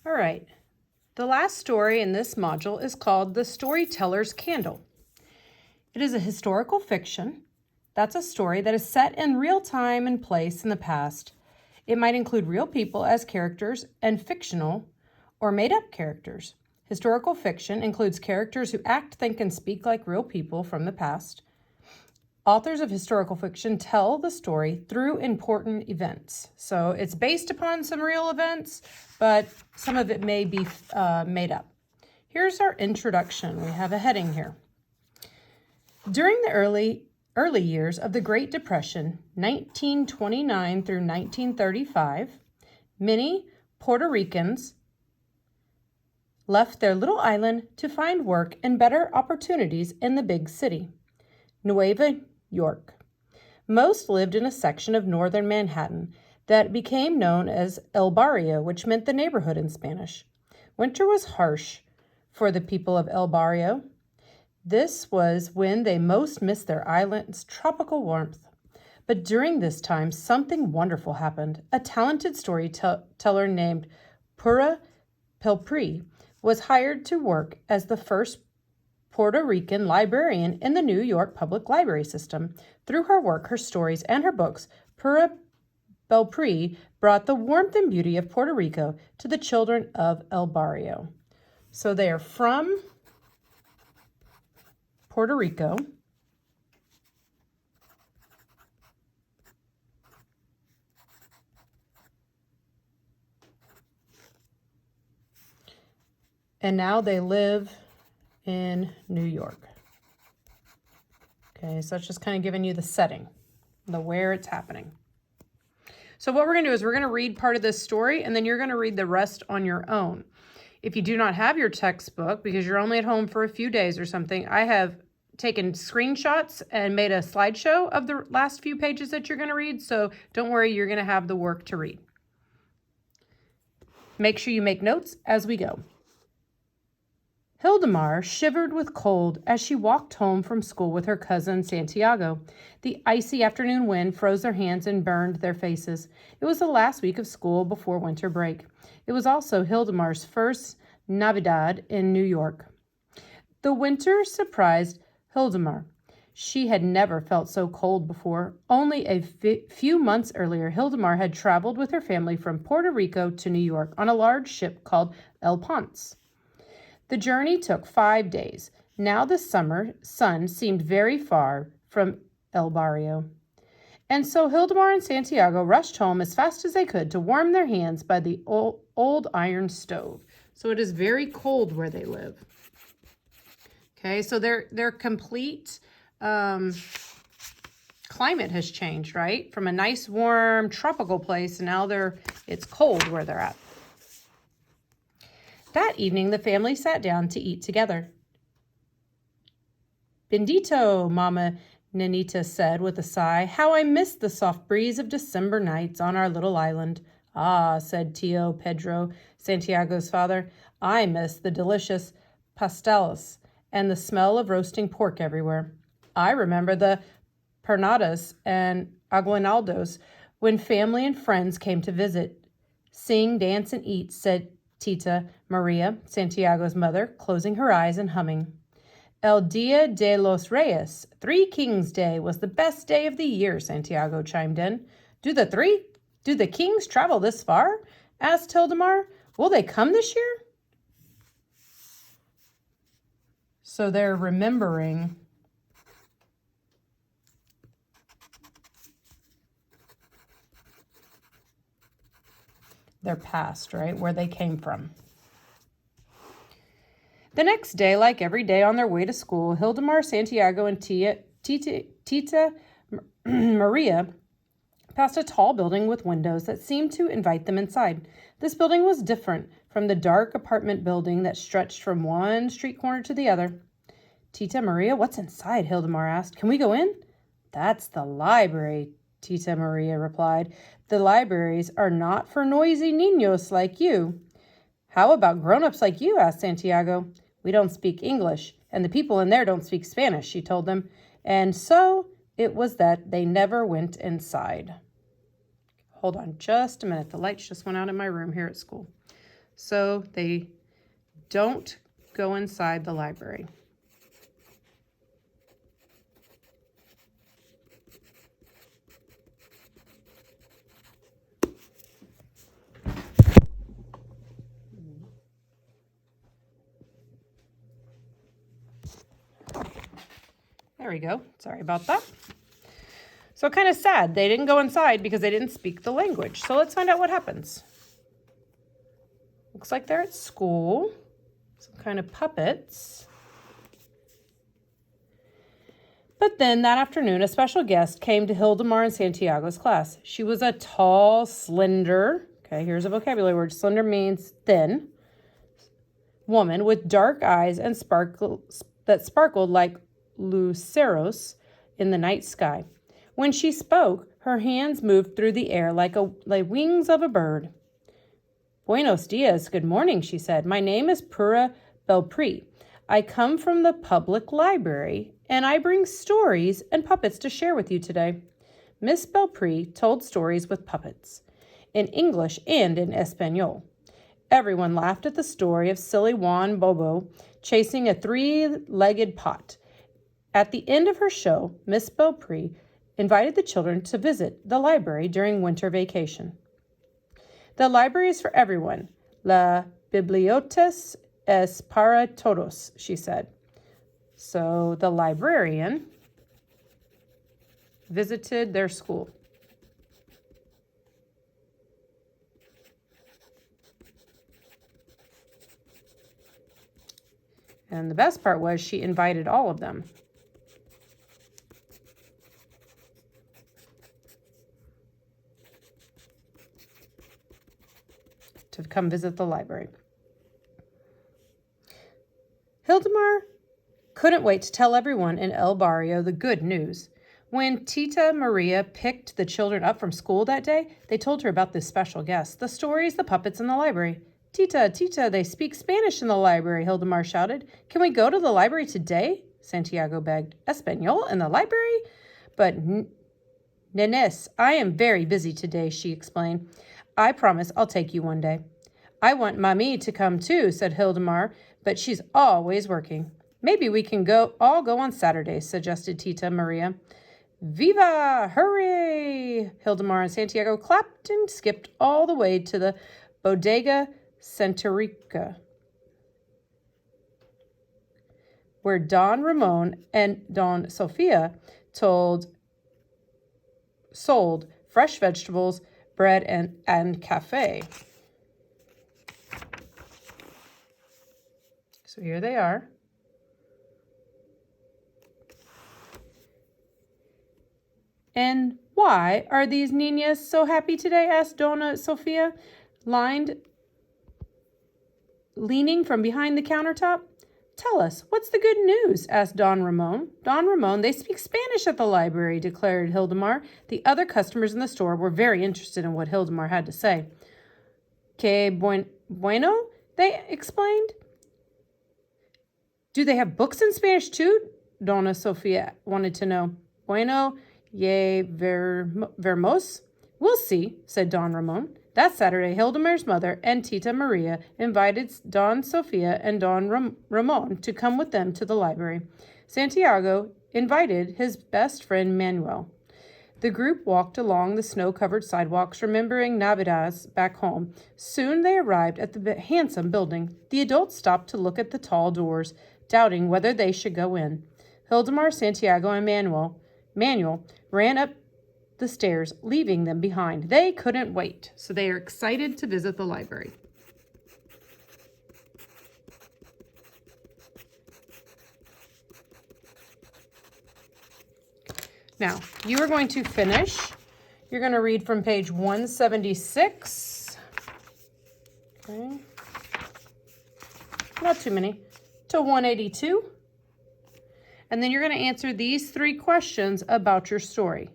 All right. The last story in this module is called The Storyteller's Candle. It is a historical fiction. That's a story that is set in real time and place in the past. It might include real people as characters and fictional or made-up characters. Historical fiction includes characters who act, think, and speak like real people from the past. Authors of historical fiction tell the story through important events. So it's based upon some real events, but some of it may be made up. Here's our introduction. We have a heading here. During the early years of the Great Depression, 1929 through 1935, many Puerto Ricans left their little island to find work and better opportunities in the big city, Nueva York. Most lived in a section of northern Manhattan that became known as El Barrio, which meant the neighborhood in Spanish. Winter was harsh for the people of El Barrio. This was when they most missed their island's tropical warmth. But during this time, something wonderful happened. A talented storyteller named Pura Pelpri was hired to work as the first Puerto Rican librarian in the New York Public Library system. Through her work, her stories, and her books, Pura Pelpri brought the warmth and beauty of Puerto Rico to the children of El Barrio. So they are from Puerto Rico. And now they live in New York. Okay, so that's just kind of giving you the setting, the where it's happening. So what we're going to do is we're going to read part of this story, and then you're going to read the rest on your own. If you do not have your textbook, because you're only at home for a few days or something, I have taken screenshots and made a slideshow of the last few pages that you're going to read, so don't worry, you're going to have the work to read. Make sure you make notes as we go. Hildemar shivered with cold as she walked home from school with her cousin Santiago. The icy afternoon wind froze their hands and burned their faces. It was the last week of school before winter break. It was also Hildemar's first Navidad in New York. The winter surprised Hildemar. She had never felt so cold before. Only a few months earlier, Hildemar had traveled with her family from Puerto Rico to New York on a large ship called El Ponce. The journey took 5 days. Now the summer sun seemed very far from El Barrio. And so Hildemar and Santiago rushed home as fast as they could to warm their hands by the old iron stove. So it is very cold where they live. Okay, so their complete climate has changed, right? From a nice, warm, tropical place, and now it's cold where they're at. That evening, the family sat down to eat together. Bendito, Mama Nenita said with a sigh. How I miss the soft breeze of December nights on our little island. Ah, said Tío Pedro, Santiago's father. I miss the delicious pasteles and the smell of roasting pork everywhere. I remember the pernadas and aguinaldos when family and friends came to visit. Sing, dance, and eat, said Tita Maria, Santiago's mother, closing her eyes and humming. El Dia de los Reyes, Three Kings Day, was the best day of the year, Santiago chimed in. Do the kings travel this far? Asked Hildemar. Will they come this year? So they're remembering their past, right? Where they came from. The next day, like every day on their way to school, Hildemar, Santiago, and Tita Maria passed a tall building with windows that seemed to invite them inside. This building was different from the dark apartment building that stretched from one street corner to the other. Tita Maria, what's inside? Hildemar asked. Can we go in? That's the library, Tita Maria replied. The libraries are not for noisy niños like you. How about grown-ups like you? Asked Santiago. We don't speak English, and the people in there don't speak Spanish, she told them. And so it was that they never went inside. Hold on just a minute. The lights just went out in my room here at school. so they don't go inside the library. There we go. Sorry about that. So kind of sad. They didn't go inside because they didn't speak the language. So let's find out what happens. Looks like they're at school. Some kind of puppets. But then that afternoon, a special guest came to Hildemar and Santiago's class. She was a tall, slender, okay, here's a vocabulary word. Slender means thin, woman with dark eyes and that sparkled like luceros in the night sky. When she spoke, her hands moved through the air like wings of a bird. Buenos dias, good morning, she said. My name is Pura Belpre. I come from the public library, and I bring stories and puppets to share with you today. Miss Belpre told stories with puppets, in English and in Espanol. Everyone laughed at the story of silly Juan Bobo chasing a three-legged pot. At the end of her show, Miss Belpre invited the children to visit the library during winter vacation. The library is for everyone. La biblioteca es para todos, she said. So the librarian visited their school. And the best part was she invited all of them. To come visit the library. Hildemar couldn't wait to tell everyone in El Barrio the good news. When Tita Maria picked the children up from school that day, they told her about this special guest, the stories, the puppets, and the library. Tita, they speak Spanish in the library, Hildemar shouted. Can we go to the library today? Santiago begged. Espanol in the library? But Nenes, I am very busy today, she explained. I promise I'll take you one day. I want Mami to come too, said Hildemar, but she's always working. Maybe we can all go on Saturday, suggested Tita Maria. Viva! Hooray! Hildemar and Santiago clapped and skipped all the way to the Bodega Centurica, where Don Ramon and Don Sofia sold fresh vegetables, bread, and cafe. So here they are. And why are these niñas so happy today? Asked Dona Sofia, leaning from behind the countertop. Tell us, what's the good news? Asked Don Ramon. Don Ramon, they speak Spanish at the library, declared Hildemar. The other customers in the store were very interested in what Hildemar had to say. Que bueno, they explained. Do they have books in Spanish too? Dona Sofia wanted to know. Bueno, ye vermos? We'll see, said Don Ramon. That Saturday, Hildemar's mother and Tita Maria invited Don Sofia and Don Ramon to come with them to the library. Santiago invited his best friend Manuel. The group walked along the snow-covered sidewalks, remembering Navidades back home. Soon they arrived at the handsome building. The adults stopped to look at the tall doors, doubting whether they should go in. Hildemar, Santiago, and Manuel ran up the stairs, leaving them behind. They couldn't wait, so they are excited to visit the library. Now, you are going to finish. You're going to read from page 176. Okay. Not too many. To 182. And then you're going to answer these 3 questions about your story.